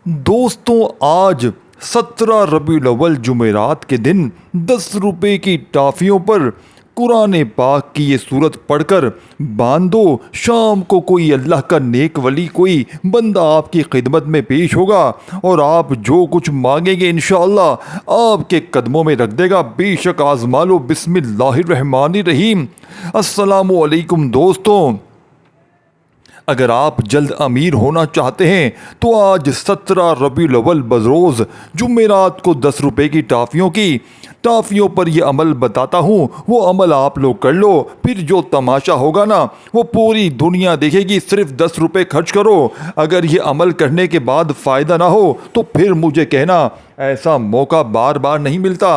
दोस्तों, आज 17 रबीउल अव्वल जुमेरात के दिन 10 रुपए की टाफियों पर कुरान पाक की ये सूरत पढ़कर बांधो। शाम को कोई अल्लाह का नेक वली, कोई बंदा आपकी खिदमत में पेश होगा और आप जो कुछ मांगेंगे इंशाअल्लाह आपके कदमों में रख देगा। बेशक आज़मा लो। बिस्मिल्लाहिर्रहमानिर्रहीम। अस्सलामु अलैकुम दोस्तों, अगर आप जल्द अमीर होना चाहते हैं तो आज 17 रबीउल अव्वल बरोज़ जुमेरात को 10 रुपए की टाफ़ियों पर ये अमल बताता हूँ। वो अमल आप लोग कर लो, फिर जो तमाशा होगा ना वो पूरी दुनिया देखेगी। सिर्फ 10 रुपए खर्च करो। अगर ये अमल करने के बाद फ़ायदा ना हो तो फिर मुझे कहना, ऐसा मौका बार बार नहीं मिलता।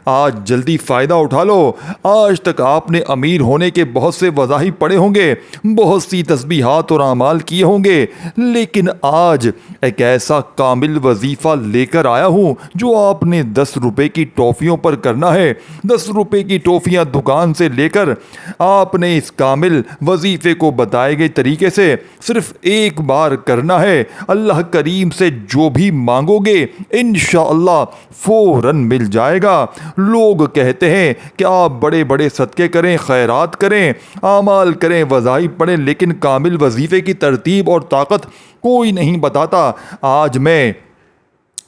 आज जल्दी फ़ायदा उठा लो। आज तक आपने अमीर होने के बहुत से वज़ाहिर पढ़े होंगे, बहुत सी तस्बीहात और अमाल किए होंगे, लेकिन आज एक ऐसा कामिल वजीफ़ा लेकर आया हूँ जो आपने 10 रुपए की टॉफ़ियों पर करना है। 10 रुपए की टॉफ़ियाँ दुकान से लेकर आपने इस कामिल वजीफ़े को बताए गए तरीके से सिर्फ एक बार करना है। अल्लाह करीम से जो भी मांगोगे इंशाअल्लाह फ़ौरन मिल जाएगा। लोग कहते हैं कि आप बड़े बड़े सदक़े करें, खैरात करें, आमाल करें, वज़ाइफ पढ़ें, लेकिन कामिल वजीफ़े की तरतीब और ताकत कोई नहीं बताता। आज मैं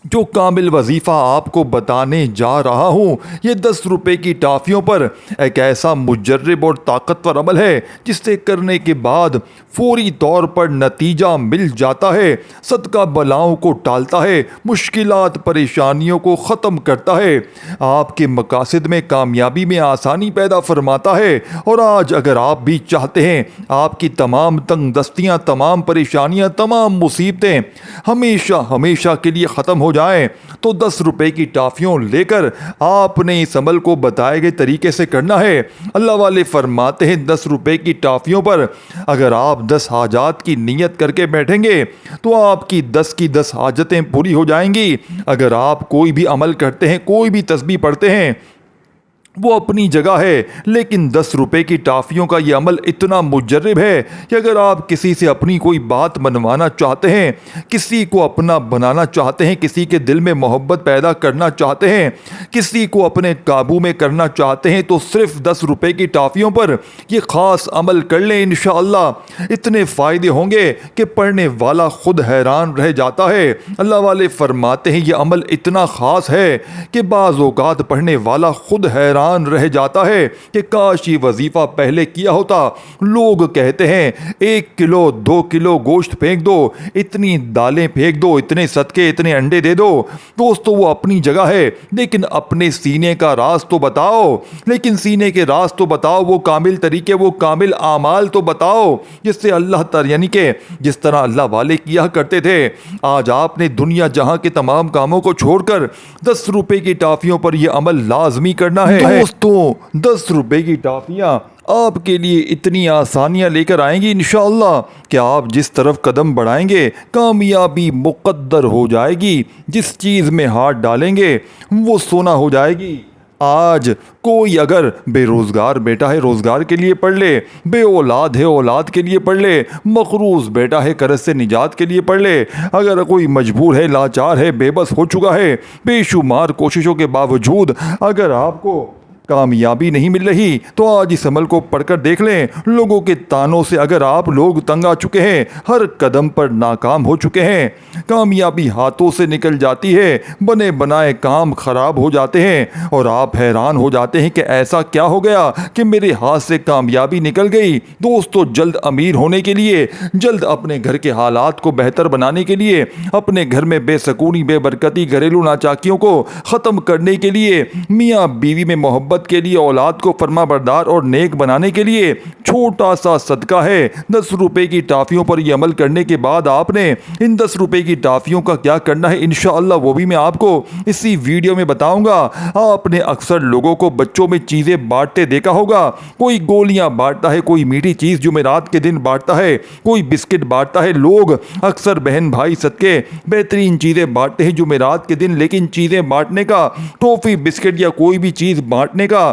जो कामिल वजीफ़ा आपको बताने जा रहा हूँ, ये 10 रुपए की टाफ़ियों पर एक ऐसा मुजर्रब और ताकतवर अमल है जिसे करने के बाद फौरी तौर पर नतीजा मिल जाता है। सदका बलाओं को टालता है, मुश्किलात परेशानियों को ख़त्म करता है, आपके मकासद में कामयाबी में आसानी पैदा फरमाता है। और आज अगर आप भी चाहते हैं आपकी तमाम तंग दस्तियाँ, तमाम परेशानियाँ, तमाम मुसीबतें हमेशा हमेशा के लिए ख़त्म हो जाएं, तो 10 रुपए की टाफियों लेकर आपने इस अमल को बताए गए तरीके से करना है। अल्लाह वाले फरमाते हैं 10 रुपए की टाफियों पर अगर आप 10 हाजात की नीयत करके बैठेंगे तो आपकी 10 की 10 हाजतें पूरी हो जाएंगी। अगर आप कोई भी अमल करते हैं, कोई भी तस्बीह पढ़ते हैं, वो अपनी जगह है, लेकिन 10 रुपए की टाफियों का ये अमल इतना मुजर्रब है कि अगर आप किसी से अपनी कोई बात मनवाना चाहते हैं, किसी को अपना बनाना चाहते हैं, किसी के दिल में मोहब्बत पैदा करना चाहते हैं, किसी को अपने काबू में करना चाहते हैं, तो सिर्फ 10 रुपए की टाफियों पर ये ख़ास अमल कर लें। इंशाअल्लाह इतने फ़ायदे होंगे कि पढ़ने वाला खुद हैरान रह जाता है। अल्लाह वाले फरमाते हैं ये अमल इतना ख़ास है कि बाज़ औक़ात पढ़ने वाला खुद हैरान रह जाता है कि काश ये वजीफा पहले किया होता। लोग कहते हैं 1 किलो 2 किलो गोश्त फेंक दो, इतनी दालें फेंक दो, इतने सदके, इतने अंडे दे दो। दोस्तों वो अपनी जगह है, लेकिन अपने सीने का राज तो बताओ, लेकिन सीने के राज तो बताओ, वो कामिल तरीके, वो कामिल आमाल तो बताओ जिससे अल्लाह यानी कि जिस तरह अल्लाह वाले किया करते थे। आज आपने दुनिया जहां के तमाम कामों को छोड़कर 10 रुपए की टाफियों पर यह अमल लाजमी करना है। दोस्तों 10 रुपए की टाफियाँ आपके लिए इतनी आसानियाँ लेकर आएंगी इंशाअल्लाह कि आप जिस तरफ कदम बढ़ाएंगे कामयाबी मुक़द्दर हो जाएगी। जिस चीज़ में हाथ डालेंगे वो सोना हो जाएगी। आज कोई अगर बेरोज़गार बेटा है रोज़गार के लिए पढ़ ले, बे औलाद है औलाद के लिए पढ़ ले, मक़रूज़ बेटा है कर्ज़ से निजात के लिए पढ़ ले, अगर कोई मजबूर है, लाचार है, बेबस हो चुका है, बेशुमार कोशिशों के बावजूद अगर आपको कामयाबी नहीं मिल रही तो आज इस अमल को पढ़कर देख लें। लोगों के तानों से अगर आप लोग तंग आ चुके हैं, हर कदम पर नाकाम हो चुके हैं, कामयाबी हाथों से निकल जाती है, बने बनाए काम खराब हो जाते हैं और आप हैरान हो जाते हैं कि ऐसा क्या हो गया कि मेरे हाथ से कामयाबी निकल गई। दोस्तों जल्द अमीर होने के लिए, जल्द अपने घर के हालात को बेहतर बनाने के लिए, अपने घर में बेसकूनी, बेबरकती, घरेलू नाचाकियों को ख़त्म करने के लिए, मियाँ बीवी में मोहब्बत के लिए, औलाद को फरमाबरदार और नेक बनाने के लिए छोटा सा सदका है 10 रुपए की टाफियों पर यह अमल करने के बाद आपने इन 10 रुपए की टाफियों का क्या करना है इंशाअल्लाह वो भी मैं आपको इसी वीडियो में बताऊंगा। आपने अक्सर लोगों को बच्चों में चीज़ें बांटते देखा होगा। कोई गोलियां बांटता है, कोई मीठी चीज़ जुमेरात के दिन बांटता है, कोई बिस्किट बांटता है। लोग अक्सर बहन भाई सदके बेहतरीन चीज़ें बांटते हैं जुमेरात के दिन, लेकिन चीज़ें बांटने का, टॉफ़ी बिस्किट या कोई भी चीज़ बांटने का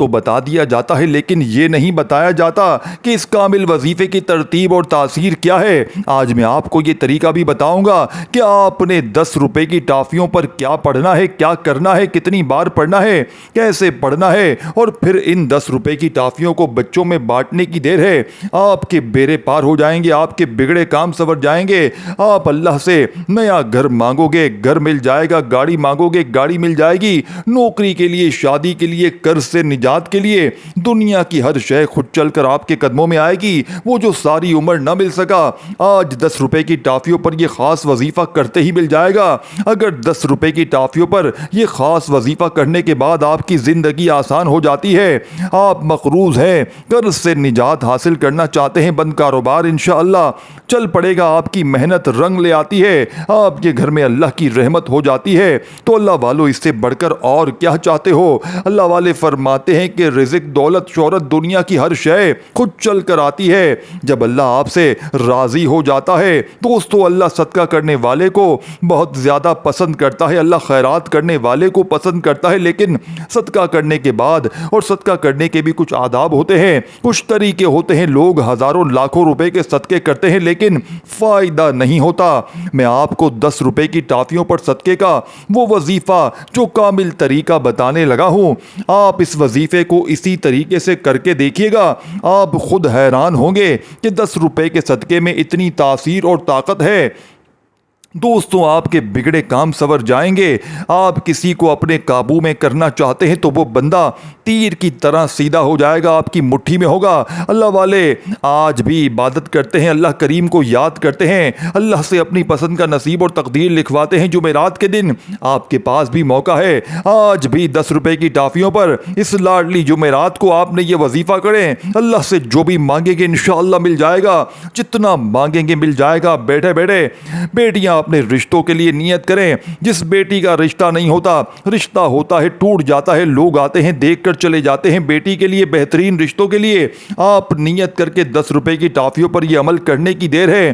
تو بتا دیا جاتا ہے، لیکن یہ نہیں بتایا جاتا کہ اس کامل وظیفے کی ترتیب اور تاثیر کیا ہے۔ آج میں آپ کو یہ طریقہ بھی بتاؤں گا کہ آپ نے 10 روپے کی ٹافیوں پر کیا پڑھنا ہے، کیا کرنا ہے، کتنی بار پڑھنا ہے، کیسے پڑھنا ہے، اور پھر ان 10 روپے کی ٹافیوں کو بچوں میں بانٹنے کی دیر ہے۔ آپ کے بیڑے پار ہو جائیں گے، آپ کے بگڑے کام سنور جائیں گے۔ آپ اللہ سے نیا گھر مانگو گے، گھر مل جائے گا، گاڑی مانگو گے، گاڑی مل جائے گی، نوکری کے لیے، شادی کے لیے، قرض سے نجات کے لیے، دنیا کی ہر شے خود چل کر آپ کے قدموں میں آئے گی، وہ جو ساری عمر نہ مل سکا آج 10 روپے کی ٹافیوں پر یہ خاص وظیفہ کرتے ہی مل جائے گا۔ اگر 10 روپے کی ٹافیوں پر یہ خاص وظیفہ کرنے کے بعد آپ کی زندگی آسان ہو جاتی ہے، آپ مقروض ہیں، قرض سے نجات حاصل کرنا چاہتے ہیں، بند کاروبار انشاءاللہ چل پڑے گا، آپ کی محنت رنگ لے آتی ہے، آپ کے گھر میں اللہ کی رحمت ہو جاتی ہے، تو اللہ والو اس سے بڑھ کر اور کیا چاہتے ہو؟ اللہ والے فرماتے ہیں کہ رزق، دولت، شہرت، دنیا کی ہر شے خود چل کر آتی ہے جب اللہ آپ سے راضی ہو جاتا ہے۔ دوستو، اللہ صدقہ کرنے والے کو بہت زیادہ پسند کرتا ہے، اللہ خیرات کرنے والے کو پسند کرتا ہے، لیکن صدقہ کرنے کے بعد اور صدقہ کرنے کے بھی کچھ آداب ہوتے ہیں، کچھ طریقے ہوتے ہیں۔ لوگ ہزاروں لاکھوں روپے کے صدقے کرتے ہیں لیکن فائدہ نہیں ہوتا۔ میں آپ کو 10 روپے کی ٹافیوں پر صدقے کا وہ وظیفہ جو کامل طریقہ بتانے لگا ہوں، آپ اس وظیفے کو اسی طریقے سے کر کے دیکھیے گا، آپ خود حیران ہوں گے کہ 10 روپے کے صدقے میں اتنی تاثیر اور طاقت ہے۔ دوستوں، آپ کے بگڑے کام سنور جائیں گے۔ آپ کسی کو اپنے قابو میں کرنا چاہتے ہیں تو وہ بندہ تیر کی طرح سیدھا ہو جائے گا، آپ کی مٹھی میں ہوگا۔ اللہ والے آج بھی عبادت کرتے ہیں، اللہ کریم کو یاد کرتے ہیں، اللہ سے اپنی پسند کا نصیب اور تقدیر لکھواتے ہیں۔ جمعرات کے دن آپ کے پاس بھی موقع ہے، آج بھی 10 روپے کی ٹافیوں پر اس لاڈلی جمعرات کو آپ نے یہ وظیفہ کریں، اللہ سے جو بھی مانگیں گے انشاءاللہ مل جائے گا، جتنا مانگیں گے مل جائے گا۔ بیٹھے بیٹھے بیٹیاں اپنے رشتوں کے لیے نیت کریں، جس بیٹی کا رشتہ نہیں ہوتا، رشتہ ہوتا ہے ٹوٹ جاتا ہے، لوگ آتے ہیں دیکھ کر چلے جاتے ہیں، بیٹی کے لیے، بہترین رشتوں کے لیے آپ نیت کر کے 10 روپے کی ٹافیوں پر یہ عمل کرنے کی دیر ہے۔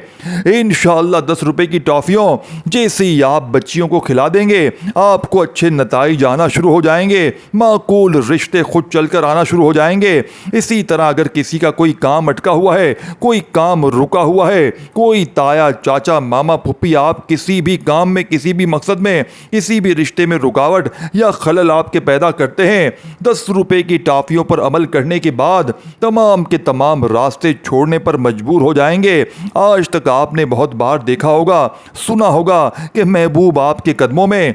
انشاءاللہ 10 روپے کی ٹافیوں جیسے ہی آپ بچیوں کو کھلا دیں گے، آپ کو اچھے نتائج آنا شروع ہو جائیں گے، معقول رشتے خود چل کر آنا شروع ہو جائیں گے۔ اسی طرح اگر کسی کا کوئی کام اٹکا ہوا ہے، کوئی کام رکا ہوا ہے، کوئی تایا، چاچا، ماما، پھپھی، آپ کسی بھی کام میں، کسی بھی مقصد میں، کسی بھی رشتے میں رکاوٹ یا خلل آپ کے پیدا کرتے ہیں، 10 روپے کی ٹافیوں پر عمل کرنے کے بعد تمام کے تمام راستے چھوڑنے پر مجبور ہو جائیں گے۔ آج تک آپ نے بہت بار دیکھا ہوگا، سنا ہوگا کہ محبوب آپ کے قدموں میں،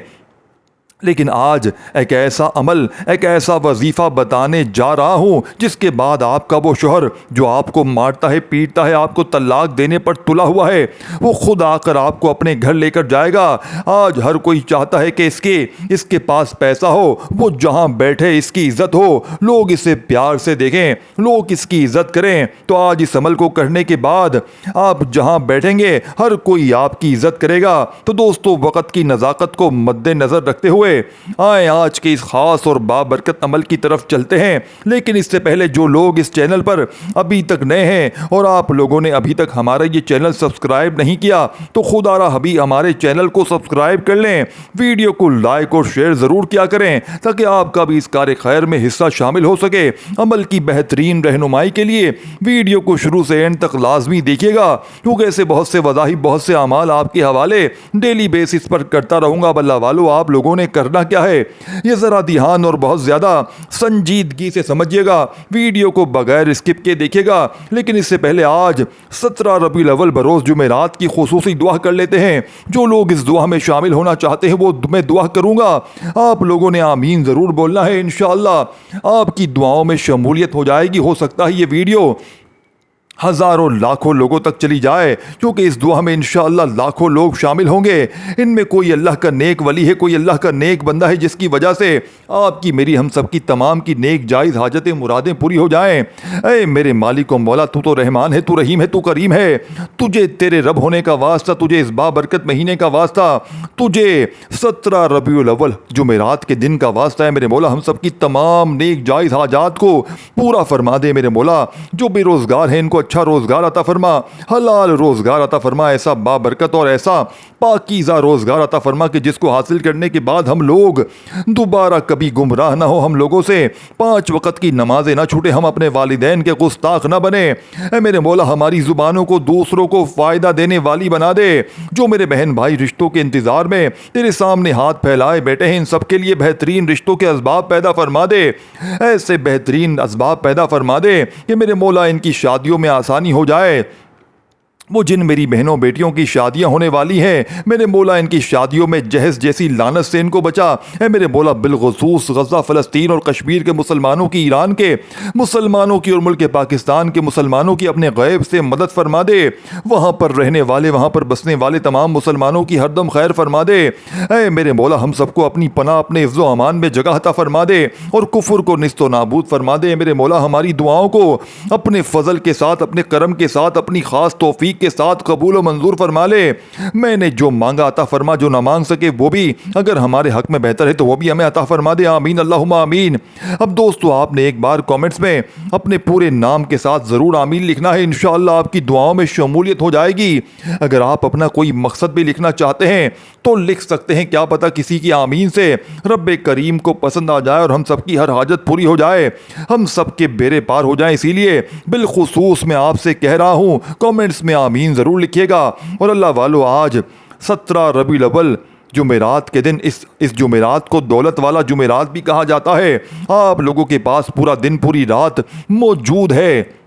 لیکن آج ایک ایسا عمل، ایک ایسا وظیفہ بتانے جا رہا ہوں جس کے بعد آپ کا وہ شوہر جو آپ کو مارتا ہے، پیٹتا ہے، آپ کو طلاق دینے پر تلا ہوا ہے، وہ خود آ کر آپ کو اپنے گھر لے کر جائے گا۔ آج ہر کوئی چاہتا ہے کہ اس کے پاس پیسہ ہو، وہ جہاں بیٹھے اس کی عزت ہو، لوگ اسے پیار سے دیکھیں، لوگ اس کی عزت کریں۔ تو آج اس عمل کو کرنے کے بعد آپ جہاں بیٹھیں گے ہر کوئی آپ کی عزت کرے گا۔ تو دوستو، وقت کی نزاکت کو مد نظر رکھتے ہوئے آئیں آج کے اس خاص اور بابرکت عمل کی طرف چلتے ہیں۔ لیکن اس سے پہلے جو لوگ اس چینل پر ابھی تک نئے ہیں اور آپ لوگوں نے ابھی تک ہمارا یہ چینل سبسکرائب نہیں کیا تو خدا را حبی ہمارے چینل کو سبسکرائب کر لیں، ویڈیو کو لائک اور شیئر ضرور کیا کریں تاکہ آپ کا بھی اس کار خیر میں حصہ شامل ہو سکے۔ عمل کی بہترین رہنمائی کے لیے ویڈیو کو شروع سے اینڈ تک لازمی دیکھیے گا، کیونکہ ایسے بہت سے وظائف، بہت سے اعمال آپ کے حوالے ڈیلی بیسس پر کرتا رہوں گا۔ اللہ والو، آپ لوگوں نے کرنا کیا ہے یہ ذرا دھیان اور بہت زیادہ سنجیدگی سے سمجھیے گا، ویڈیو کو بغیر اسکپ کے دیکھیے گا۔ لیکن اس سے پہلے آج 17 ربیع الاول بروز جمعرات کی خصوصی دعا کر لیتے ہیں۔ جو لوگ اس دعا میں شامل ہونا چاہتے ہیں وہ میں دعا کروں گا، آپ لوگوں نے آمین ضرور بولنا ہے، انشاءاللہ آپ کی دعاؤں میں شمولیت ہو جائے گی۔ ہو سکتا ہے یہ ویڈیو ہزاروں لاکھوں لوگوں تک چلی جائے، کیونکہ اس دعا میں انشاءاللہ لاکھوں لوگ شامل ہوں گے۔ ان میں کوئی اللہ کا نیک ولی ہے، کوئی اللہ کا نیک بندہ ہے جس کی وجہ سے آپ کی، میری، ہم سب کی تمام کی نیک جائز حاجتیں، مرادیں پوری ہو جائیں۔ اے میرے مالک و مولا، تو تو رحمان ہے، تو رحیم ہے، تو کریم ہے، تجھے تیرے رب ہونے کا واسطہ، تجھے اس بابرکت مہینے کا واسطہ، تجھے 17 ربیع الاول جمعرات کے دن کا واسطہ ہے میرے مولا۔ ہم سب کی تمام نیک جائز حاجات کو پورا فرما دے میرے مولا۔ جو بے روزگار ہیں ان کو अच्छा रोज़गार अता फरमा, हलाल रोज़गार अता फरमा, ऐसा बाबरकत और ऐसा पाकीज़ा रोज़गार अता फरमा कि जिसको हासिल करने के बाद हम लोग दोबारा कभी गुमराह ना हो, हम लोगों से 5 वक़्त की नमाजें ना छूटे, हम अपने वालिदैन के गुस्ताख ना बने। ऐ मेरे मौला हमारी ज़ुबानों को दूसरों को फ़ायदा देने वाली बना दे। जो मेरे बहन भाई रिश्तों के इंतज़ार में तेरे सामने हाथ फैलाए बैठे हैं, इन सब के लिए बेहतरीन रिश्तों के असबाब पैदा फरमा दे, ऐसे बेहतरीन असबाब पैदा फरमा दे कि मेरे मौला इनकी शादियों में आसानी हो जाए। वो जिन मेरी बहनों बेटियों की शादियां होने वाली हैं, मेरे मौला इनकी शादियों में जहज जैसी लानत से इनको बचा। है मेरे मौला बिलखुसूस गज़ा फ़लस्तीन और कश्मीर के मुसलमानों की, ईरान के मुसलमानों की और मुल्क पाकिस्तान के मुसलमानों की अपने गैब से मदद फरमा दे। वहाँ पर रहने वाले, वहाँ पर बसने वाले तमाम मुसलमानों की हरदम खैर फरमा दे। ऐ मेरे मौला हम सबको अपनी पनाह, अपने इज़्ज़ो अमान में जगह अता फरमा दे और कुफ्र को निस्तो नाबूद फरमा दे। मेरे मौला हमारी दुआओं को अपने फ़ज़ल के साथ, अपने करम के साथ, अपनी ख़ास तौफीक के साथ कबूल और मंजूर फरमा ले। मैंने जो मांगा अता फरमा, जो ना मांग सके वो भी अगर हमारे हक में बेहतर है तो वो भी हमें अता फरमा दे। आमीन अल्लाहुम्मा आमीन। अब दोस्तों आपने एक बार कमेंट्स में अपने पूरे नाम के साथ ज़रूर आमीन लिखना है, इंशाअल्लाह आपकी दुआओं में शमूलियत हो जाएगी। अगर आप अपना कोई मकसद भी लिखना चाहते हैं तो लिख सकते हैं, क्या पता किसी की आमीन से रब्बे करीम को पसंद आ जाए और हम सबकी हर हाजत पूरी हो जाए, हम सबके बेड़े पार हो जाए। इसीलिए बिलखुसूस मैं आपसे कह रहा हूँ कमेंट्स में आमीन ज़रूर लिखिएगा। और अल्लाह वालों आज 17 रबीउल अव्वल जुमेरात के दिन, इस जुमेरात को दौलत वाला जुमेरात भी कहा जाता है। आप लोगों के पास पूरा दिन पूरी रात मौजूद है।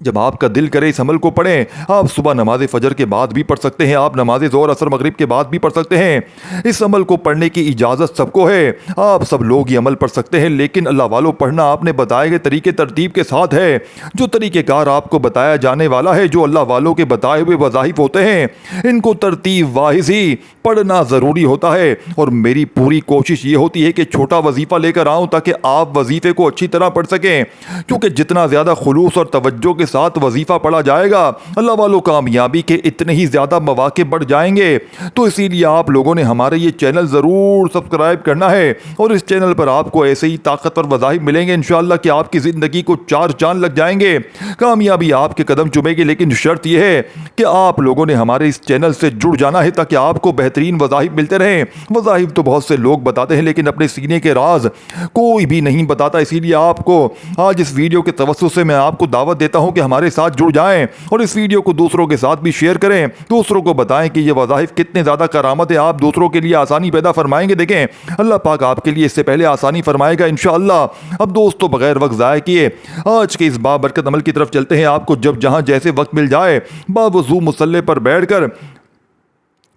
जब आपका दिल करे इस अमल को पढ़ें। आप सुबह नमाज फजर के बाद भी पढ़ सकते हैं, आप नमाज ज़ोहर असर मगरिब के बाद भी पढ़ सकते हैं। इस अमल को पढ़ने की इजाज़त सबको है, आप सब लोग ये अमल पढ़ सकते हैं। लेकिन अल्लाह वालों पढ़ना आपने बताए गए तरीके तरतीब के साथ है। जो तरीक़ेकार आपको बताया जाने वाला है, जो अल्लाह वालों के बताए हुए वज़ाइफ होते हैं, इनको तरतीब वाइज ही पढ़ना ज़रूरी होता है। और मेरी पूरी कोशिश ये होती है कि छोटा वजीफ़ा लेकर आऊँ ताकि आप वजीफ़े को अच्छी तरह पढ़ सकें, क्योंकि जितना ज़्यादा खुलूस और तवज्जो के साथ वजीफा पढ़ा जाएगा, अल्लाह वालों कामयाबी के इतने ही ज्यादा मौके बढ़ जाएंगे। तो इसीलिए आप लोगों ने हमारे ये चैनल जरूर सब्सक्राइब करना है और इस चैनल पर आपको ऐसे ही ताकतवर वज़ाइफ मिलेंगे इंशाअल्लाह कि आपकी जिंदगी को 4 चांद लग जाएंगे, कामयाबी आपके कदम चुमेगी। लेकिन शर्त यह है कि आप लोगों ने हमारे इस चैनल से जुड़ जाना है ताकि आपको बेहतरीन वज़ाइफ मिलते रहें। वज़ाइफ तो बहुत से लोग बताते हैं लेकिन अपने सीने के राज कोई भी नहीं बताता। इसीलिए आपको आज इस वीडियो के तवस्सुस से मैं आपको दावत देता हूं कि हमारे साथ जुड़ जाएं और इस वीडियो को दूसरों के साथ भी शेयर करें, दूसरों को बताएं कि ये वज़ाइफ कितने ज़्यादा करामत है। आप दूसरों के लिए आसानी पैदा फरमाएंगे। देखें अल्लाह पाक आपके लिए इससे पहले आसानी फरमाएगा इंशाअल्लाह। अब दोस्तों बगैर वक्त ज़ाया किए आज के इस बाबरकत अमल की तरफ चलते हैं। आपको जब जहां जैसे वक्त मिल जाए बावजू मुसल्ले पर बैठकर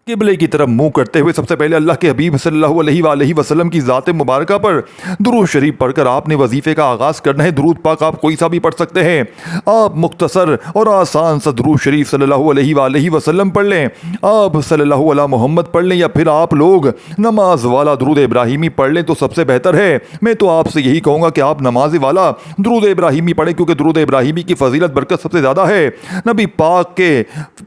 किबले की तरफ मुंह करते हुए सबसे पहले अल्लाह के हबीब सल्लल्लाहु अलैहि वसल्लम की ज़ात मुबारक पर दुरूद शरीफ पढ़कर आपने वजीफ़े का आगाज़ करना है। दुरूद पाक आप कोई सा भी पढ़ सकते हैं। आप मुख्तसर और आसान सा दुरूद शरीफ सल्लल्लाहु अलैहि वसल्लम पढ़ लें, आप सल्लल्लाहु अला मोहम्मद पढ़ लें, या फिर आप लोग नमाज वाला दुरूद इब्राहिमी पढ़ लें तो सबसे बेहतर है। मैं तो आपसे यही कहूँगा कि आप नमाज वाला दुरूद इब्राहिमी पढ़ें, क्योंकि दुरूद इब्राहिमी की फजीलत बरकत सबसे ज़्यादा है। नबी पाक के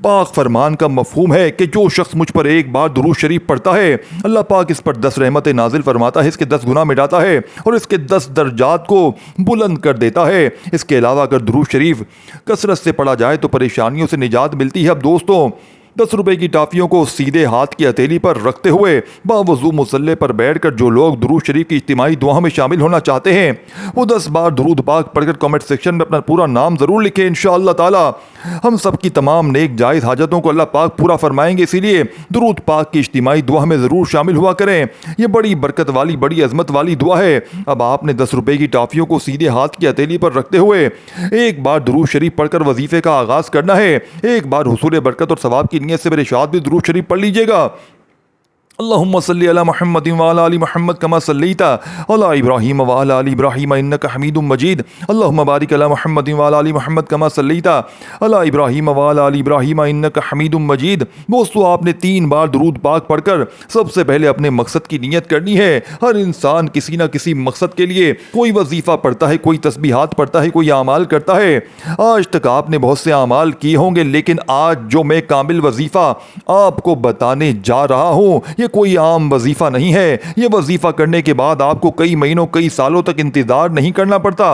पाक फरमान का मफहूम है कि जो शख्स पर एक बार दुरूद शरीफ पढ़ता है अल्लाह पाक इस पर 10 रहमतें नाजिल फरमाता है, इसके 10 गुनाह मिटाता है और इसके 10 दर्जात को बुलंद कर देता है। इसके अलावा अगर दुरूद शरीफ कसरत से पढ़ा जाए तो परेशानियों से निजात मिलती है। अब दोस्तों 10 रुपए की टाफियों को सीधे हाथ की हथेली पर रखते हुए बावजू मुसल्ले पर बैठकर जो लोग दुरूद शरीफ की इज्तिमाई दुआ में शामिल होना चाहते हैं वो 10 बार दुरूद पाक पढ़कर कमेंट सेक्शन में अपना पूरा नाम ज़रूर लिखें। इंशाअल्लाह ताला हम सब की तमाम नेक जायज़ हाजतों को अल्लाह पाक पूरा फरमाएंगे। इसीलिए दुरूद पाक की इज्तिमाई दुआ में ज़रूर शामिल हुआ करें। ये बड़ी बरकत वाली, बड़ी अजमत वाली दुआ है। अब आपने 10 रुपए की टाफियों को सीधे हाथ की हथेली पर रखते हुए एक बार दुरूद शरीफ पढ़कर वजीफ़े का आगाज़ करना है। एक बार हुसूल बरकत और सवाब की नीयत से मेरे साथ भी दुरूद शरीफ पढ़ लीजिएगा। अल्लाहुम्मा सल्ली अला मुहम्मद व अला आलि मुहम्मद कमा सल्लैता अला इब्राहीम व अला आलि इब्राहीम इन्नका हमीदुम मजीद। अल्लाहुम्मा बारिक अला मुहम्मद व अला आलि मुहम्मद कमा सल्लैता अला इब्राहीम व अला आलि इब्राहीम इन्नका हमीदुम मजीद। दोस्तों आपने 3 बार दुरूद पाक पढ़कर सबसे पहले अपने मकसद की नियत करनी है। हर इंसान किसी न किसी मकसद के लिए कोई वजीफ़ा पढ़ता है, कोई तस्बीहात पढ़ता है, कोई आमाल करता है। आज तक आपने बहुत से आमाल किए होंगे, लेकिन आज जो मैं कामिल वजीफ़ा आपको बताने जा रहा हूँ ये कोई आम वजीफा नहीं है। ये वजीफा करने के बाद आपको कई महीनों, कई सालों तक इंतजार नहीं करना पड़ता।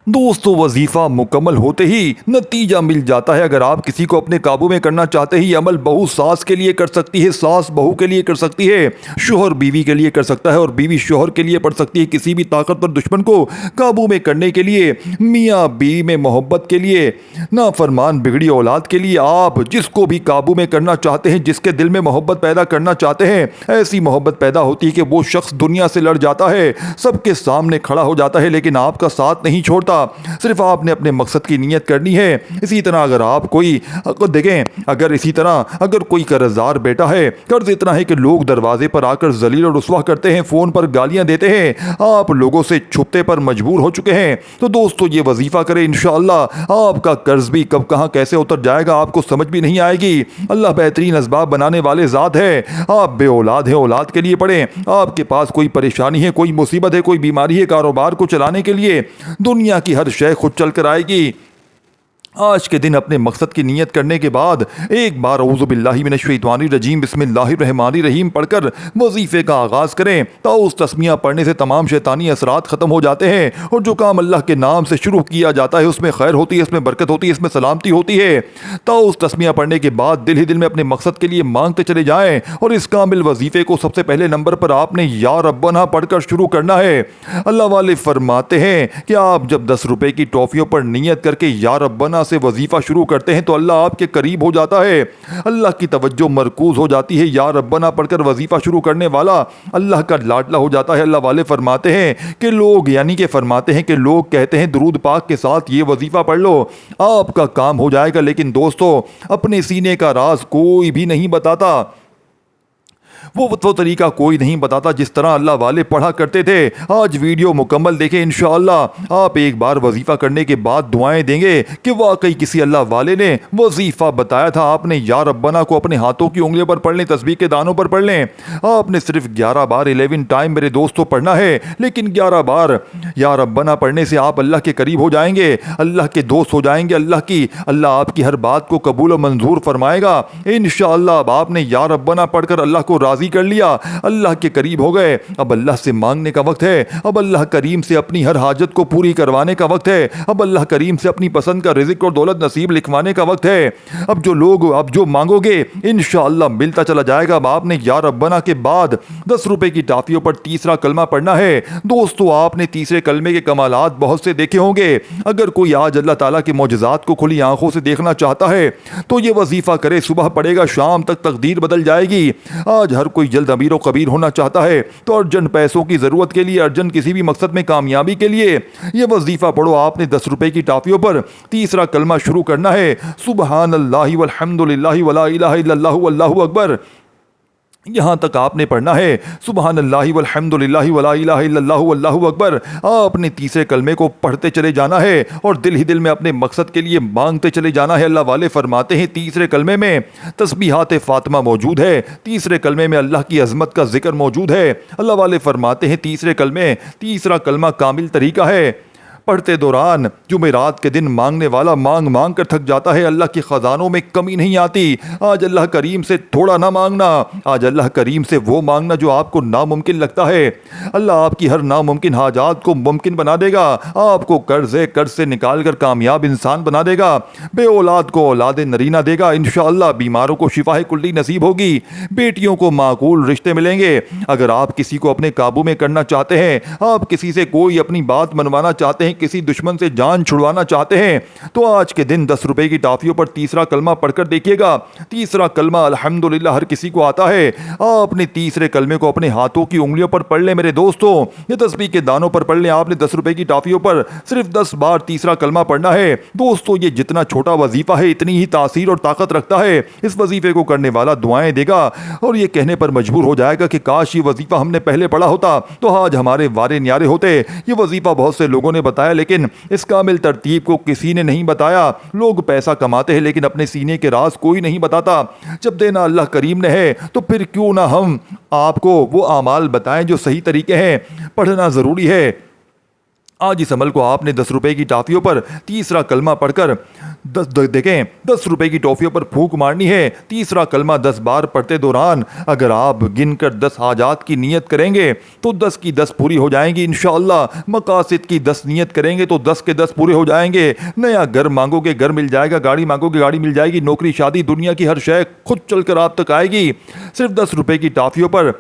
दोस्तों वजीफा मुकम्मल होते ही नतीजा मिल जाता है। अगर आप किसी को अपने काबू में करना चाहते हैं, ये अमल बहू सास के लिए कर सकती है, सास बहू के लिए कर सकती है, शोहर बीवी के लिए कर सकता है और बीवी शोहर के लिए पड़ सकती है। किसी भी ताकतवर दुश्मन को काबू में करने के लिए, मियाँ बीवी में मोहब्बत के लिए, नाफरमान बिगड़ी औलाद के लिए, आप जिसको भी काबू में करना चाहते हैं, जिसके दिल में मोहब्बत पैदा करना चाहते हैं, ऐसी मोहब्बत पैदा होती है कि वो शख्स दुनिया से लड़ जाता है, सबके सामने खड़ा हो जाता है, लेकिन आपका साथ नहीं छोड़ता। सिर्फ आपने अपने मकसद की नियत करनी है। इसी तरह अगर आप कोई देखें, अगर कोई कर्जदार बेटा है, कर्ज इतना है कि लोग दरवाजे पर आकर जलील और रुस्वा करते हैं, फोन पर गालियां देते हैं, आप लोगों से छुपते पर मजबूर हो चुके हैं, तो दोस्तों ये वजीफा करें, इंशाअल्लाह आपका कर्ज भी कब कहां कैसे उतर जाएगा आपको समझ भी नहीं आएगी। अल्लाह बेहतरीन असबाब बनाने वाले ज़ात है। आप बे औलाद हैं, औलाद के लिए पढ़ें, आपके पास कोई परेशानी है, कोई मुसीबत है, कोई बीमारी है, कारोबार को चलाने के लिए दुनिया की हर शय खुद चल कर आएगी। आज के दिन अपने मकसद की नियत करने के बाद एक बार औज़ु बिल्लाहि मिनश शैतानिर रजीम बिस्मिल्लाहिर रहमानिर रहीम पढ़कर वजीफे का आगाज़ करें। ताउस तस्मिया पढ़ने से तमाम शैतानी असरात ख़त्म हो जाते हैं और जो काम अल्लाह के नाम से शुरू किया जाता है उसमें खैर होती है, इसमें बरकत होती है, इसमें सलामती होती है। ताउस तस्मिया पढ़ने के बाद दिल ही दिल में अपने मकसद के लिए मांगते चले जाएँ और इस कामिल वजीफे को सबसे पहले नंबर पर आपने या रब्बना पढ़कर शुरू करना है। अल्लाह वाले फरमाते हैं कि आप जब 10 रुपए की टॉफ़ियों पर नियत करके या रब्बना से वजीफा शुरू करते हैं तो अल्लाह आपके करीब हो जाता है, अल्लाह की तवज्जो मरकूज हो जाती है। या रब्बना पढ़कर वजीफा शुरू करने वाला अल्लाह का लाडला हो जाता है। अल्लाह वाले फरमाते हैं कि लोग कहते हैं दुरूद पाक के साथ ये वजीफा पढ़ लो, आपका काम हो जाएगा। लेकिन दोस्तों अपने सीने का राज कोई भी नहीं बताता, वो तरीका कोई नहीं बताता जिस तरह अल्लाह वाले पढ़ा करते थे। आज वीडियो मुकम्मल देखें, इंशाअल्लाह आप एक बार वजीफा करने के बाद दुआएं देंगे कि वाकई किसी अल्लाह वाले ने वजीफा बताया था। आपने या रब्बना को अपने हाथों की उंगलियों पर पढ़ लें, तस्बीह के दानों पर पढ़ लें। आपने सिर्फ 11 बार 11 टाइम मेरे दोस्तों पढ़ना है, लेकिन 11 बार या रब्बना पढ़ने से आप अल्लाह के करीब हो जाएंगे, अल्लाह के दोस्त हो जाएंगे। अल्लाह आपकी हर बात को कबूल और मंजूर फरमाएगा इंशाअल्लाह। अब आपने या रब्बना पढ़कर अल्लाह को राजी कर लिया, अल्लाह के करीब हो गए। अब अल्लाह से मांगने का वक्त है, अब अल्लाह करीम से अपनी हर हाजत को पूरी करवाने का वक्त है, अब अल्लाह करीम से अपनी पसंद का रिज़्क़ और दौलत नसीब लिखवाने का वक्त है। अब जो मांगोगे इंशाअल्लाह मिलता चला जाएगा। अब आपने या रब्बना के बाद 10 रुपए की टाफियों पर तीसरा कलमा पढ़ना है। दोस्तों आपने तीसरे कलमे के कमालात बहुत से देखे होंगे। अगर कोई आज अल्लाह ताला के मौजज़ात को खुली आंखों से देखना चाहता है तो ये वजीफा करे, सुबह पढ़ेगा, शाम तक तकदीर बदल जाएगी। आज हर कोई जल्द अमीर व कबीर होना चाहता है तो अर्जेंट पैसों की ज़रूरत के लिए, अर्जेंट किसी भी मकसद में कामयाबी के लिए ये वजीफ़ा पढ़ो। आपने 10 रुपए की टाफियों पर तीसरा कलमा शुरू करना है, सुबहानल्लाहि वल्हम्दुलिल्लाहि वला इलाहा इल्लल्लाहु वल्लाहु अकबर। यहाँ तक आपने पढ़ना है सुबहानल्लाहि वल्हम्दुलिल्लाहि वला इलाहा इल्लल्लाहु वल्लाहु अकबर। आपने तीसरे कलमे को पढ़ते चले जाना है और दिल ही दिल में अपने मकसद के लिए मांगते चले जाना है। अल्लाह वाले फरमाते हैं तीसरे कलमे में तस्बीहात फातिमा मौजूद है, तीसरे कलमे में अल्लाह की अजमत का जिक्र मौजूद है। अल्लाह वाले फरमाते हैं तीसरा कलमा कामिल तरीका है। पढ़ते दौरान जुमेरात के दिन मांगने वाला मांग कर थक जाता है, अल्लाह के ख़जानों में कमी नहीं आती। आज अल्लाह करीम से थोड़ा ना मांगना, आज अल्लाह करीम से वो मांगना जो आपको नामुमकिन लगता है। अल्लाह आपकी हर नामुमकिन हाजात को मुमकिन बना देगा, आपको कर्ज से निकाल कर कामयाब इंसान बना देगा, बे औलाद को औलाद नरीना देगा। इंशाअल्लाह बीमारों को शिफाए कुल्ली नसीब होगी, बेटियों को माकूल रिश्ते मिलेंगे। अगर आप किसी को अपने काबू में करना चाहते हैं, आप किसी से कोई अपनी बात मनवाना चाहते हैं, किसी दुश्मन से जान छुड़वाना चाहते हैं तो आज के दिन 10 रुपए की टाफियों पर तीसरा कलमा पढ़कर देखिएगा। तीसरा कलमा अल्हम्दुलिल्लाह हर किसी को आता है। आपने तीसरे कलमे को अपने हाथों की उंगलियों पर पढ़ लें मेरे दोस्तों, ये तस्बीह के दानों पर पढ़ लें। आपने 10 रुपए की टाफियों पर सिर्फ 10 बार तीसरा कलमा पढ़ना है। दोस्तों ये जितना छोटा वजीफा है इतनी ही तासीर और ताकत रखता है। इस वजीफे को करने वाला दुआएं देगा और ये कहने पर मजबूर हो जाएगा कि काश ये वजीफा हमने पहले पढ़ा होता तो आज हमारे वारे न्यारे होते। ये वजीफा बहुत से लोगों ने बताया लेकिन इस कामिल तरतीब को किसी ने नहीं बताया। लोग पैसा कमाते हैं लेकिन अपने सीने के राज कोई नहीं बताता। जब देना अल्लाह करीम ने है तो फिर क्यों ना हम आपको वो आमाल बताएं जो सही तरीके हैं। पढ़ना ज़रूरी है। आज इस अमल को आपने 10 रुपए की टाफियों पर तीसरा कलमा पढ़कर देखें 10 रुपए की टॉफियों पर फूंक मारनी है। तीसरा कलमा 10 बार पढ़ते दौरान अगर आप गिनकर 10 हाजात की नीयत करेंगे तो 10 की 10 पूरी हो जाएंगी इंशाअल्लाह। मकासिद की 10 नीयत करेंगे तो 10 के 10 पूरे हो जाएंगे। नया घर मांगोगे घर मिल जाएगा, गाड़ी मांगोगे गाड़ी मिल जाएगी, नौकरी शादी दुनिया की हर शय खुद चलकर आप तक आएगी। सिर्फ 10 रुपए की टॉफियों पर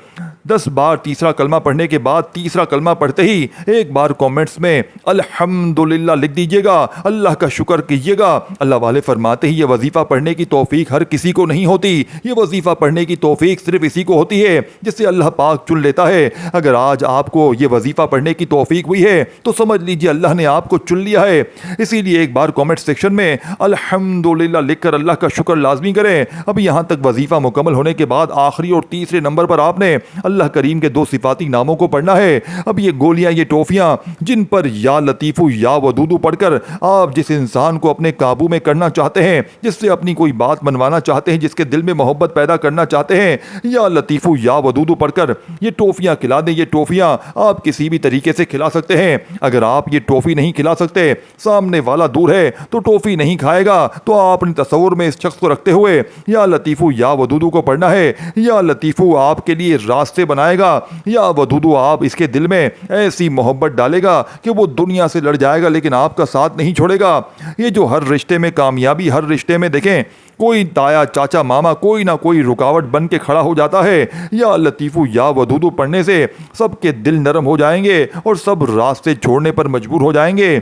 10 बार तीसरा कलमा पढ़ने के बाद तीसरा कलमा पढ़ते ही एक बार कमेंट्स में अल्हम्दुलिल्लाह लिख दीजिएगा, अल्लाह का शुक्र कीजिएगा। अल्लाह वाले फरमाते हैं ये वजीफा पढ़ने की तौफीक हर किसी को नहीं होती, ये वजीफा पढ़ने की तौफीक सिर्फ इसी को होती है जिससे अल्लाह पाक चुन लेता है। अगर आज आपको ये वजीफा पढ़ने की तौफीक हुई है तो समझ लीजिए अल्लाह ने आपको चुन लिया है। इसीलिए एक बार कमेंट सेक्शन में अल्हम्दुलिल्लाह लिखकर अल्लाह का शुक्र लाजमी करें। अब यहाँ तक वजीफा मुकम्मल होने के बाद आखिरी और तीसरे नंबर पर आपने अल्लाह करीम के 2 सिफाती नामों को पढ़ना है। अब ये गोलियां ये टॉफियां जिन पर या लतीफ़ु या वदूदु पढ़कर आप जिस इंसान को अपने काबू में करना चाहते हैं, जिससे अपनी कोई बात मनवाना चाहते हैं, जिसके दिल में मोहब्बत पैदा करना चाहते हैं, या लतीफ़ु या वदूदु पढ़कर ये टॉफियां खिला दें। ये टॉफियां आप किसी भी तरीके से खिला सकते हैं। अगर आप ये टॉफी नहीं खिला सकते, सामने वाला दूर है तो टॉफी नहीं खाएगा, तो आप अपने तस्वुर में इस शख्स को रखते हुए या लतीफ़ु या वदूदु को पढ़ना है। या लतीफ़ु आपके लिए रास्ते बनाएगा, या वदूदु आप इसके दिल में ऐसी मोहब्बत डालेगा कि वो दुनिया से लड़ जाएगा लेकिन आपका साथ नहीं छोड़ेगा। ये जो हर रिश्ते में कामयाबी, हर रिश्ते में देखें कोई ताया चाचा मामा कोई ना कोई रुकावट बन के खड़ा हो जाता है। या लतीफ़ु या वदूदु पढ़ने से सबके दिल नरम हो जाएंगे और सब रास्ते छोड़ने पर मजबूर हो जाएंगे।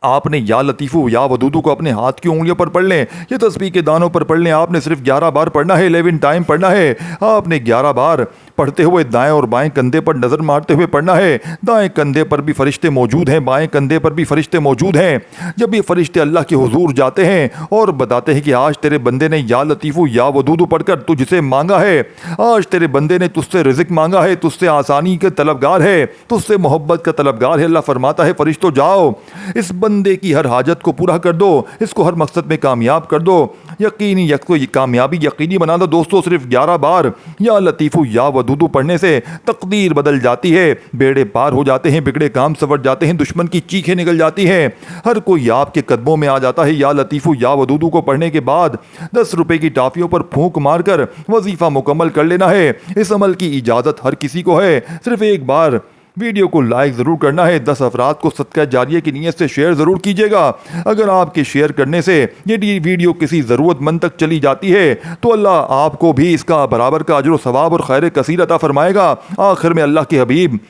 आपने या लतीफ़ु या वदूदु को अपने हाथ की उंगलियों पर पढ़ लें, ये तस्बीह के दानों पर पढ़ लें। आपने सिर्फ 11 बार पढ़ना है, 11 टाइम पढ़ना है। आपने 11 बार पढ़ते हुए दाएं और बाएं कंधे पर नज़र मारते हुए पढ़ना है। दाएं कंधे पर भी फरिश्ते मौजूद हैं, बाएं कंधे पर भी फरिश्ते मौजूद हैं। जब ये फरिश्ते अल्लाह के हुजूर जाते हैं और बताते हैं कि आज तेरे बंदे ने या लतीफ़ु या वदूदु पढ़कर तुझसे मांगा है, आज तेरे बंदे ने तुझसे रिज़्क मांगा है, तुझसे आसानी के तलबगार है, तुझसे मोहब्बत का तलबगार है। अल्लाह फरमाता है फरिश्तों जाओ इस बंदे की हर हाजत को पूरा कर दो, इसको हर मकसद में कामयाब कर दो, यकीनी कामयाबी यकीनी बना दो। दोस्तों सिर्फ 11 बार या लतीफ़ु या वदूदु पढ़ने से तकदीर बदल जाती है, बेड़े पार हो जाते हैं, बिगड़े काम सवर जाते हैं, दुश्मन की चीखें निकल जाती हैं, हर कोई आपके कदमों में आ जाता है। या लतीफ़ु या वदूदु को पढ़ने के बाद 10 रुपए की टाफियों पर फूंक मारकर वजीफा मुकम्मल कर लेना है। इस अमल की इजाज़त हर किसी को है। सिर्फ एक बार वीडियो को लाइक ज़रूर करना है। 10 अफराद को सदका जारिया की नीयत से शेयर ज़रूर कीजिएगा। अगर आपके शेयर करने से ये वीडियो किसी ज़रूरतमंद तक चली जाती है तो अल्लाह आपको भी इसका बराबर का अजर व सवाब और खैर कसीर अता फरमाएगा। आखिर में अल्लाह के हबीब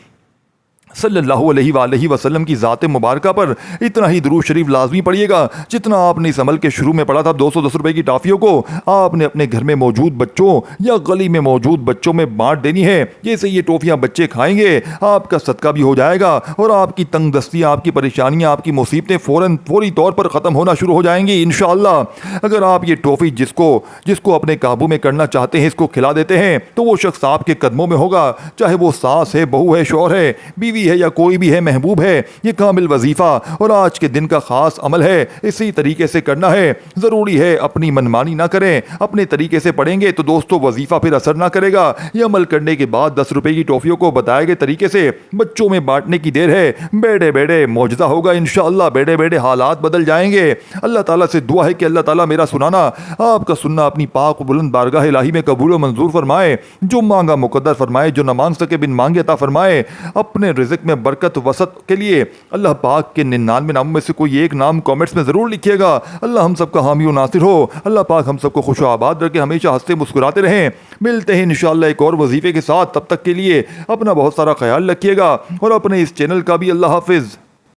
सल्लल्लाहु अलैहि वसल्लम की ज़ात मुबारका पर इतना ही दुरूद शरीफ लाजमी पढ़िएगा जितना आपने इस अमल के शुरू में पढ़ा था। 210 रुपए की टाफियों को आपने अपने घर में मौजूद बच्चों या गली में मौजूद बच्चों में बांट देनी है। जैसे ये टॉफियाँ बच्चे खाएंगे आपका सदका भी हो जाएगा और आपकी तंगदस्तियाँ, आपकी परेशानियाँ, आपकी मुसीबतें फौरी तौर पर ख़त्म होना शुरू हो जाएंगी इंशाअल्लाह। अगर आप ये टॉफ़ी जिसको अपने काबू में करना चाहते हैं इसको खिला देते हैं तो वो शख्स आपके कदमों में होगा, चाहे वो सास है, बहू है, शौहर है, बीवी है या कोई भी है, महबूब है। ये कामिल वजीफा और आज के दिन का खास अमल है, इसी तरीके से करना है। ज़रूरी है अपनी मनमानी ना करें, अपने तरीके से पढ़ेंगे तो दोस्तों वजीफा फिर असर ना करेगा। ये अमल करने के बाद 10 रुपए की टॉफियों को बताए गए तरीके से बच्चों में बांटने की देर है। बेड़े बेड़े मौजज़ा होगा इंशाअल्लाह, बेड़े बेड़े हालात बदल जाएंगे। अल्लाह ताला से दुआ है कि अल्लाह ताला मेरा सुनाना, आपका सुनना अपनी पाक बुलंद बारगाह इलाही में कबूल व मंजूर फरमाए। जो मांगा मुकद्दर फरमाए, जो न मांग सके बिन मांगे अता फरमाए। अपने रिज़्क़ में बरकत वसत के लिए अल्लाह पाक के 99 नामों में से कोई एक नाम कमेंट्स में ज़रूर लिखिएगा। अल्लाह हम सबका हामी और नासिर हो। अल्लाह पाक हम सबको खुश आबाद रखे, हमेशा हंसते मुस्कुराते रहें। मिलते हैं इंशाअल्लाह एक और वजीफे के साथ, तब तक के लिए अपना बहुत सारा ख्याल रखिएगा और अपने इस चैनल का भी। अल्लाह हाफिज़।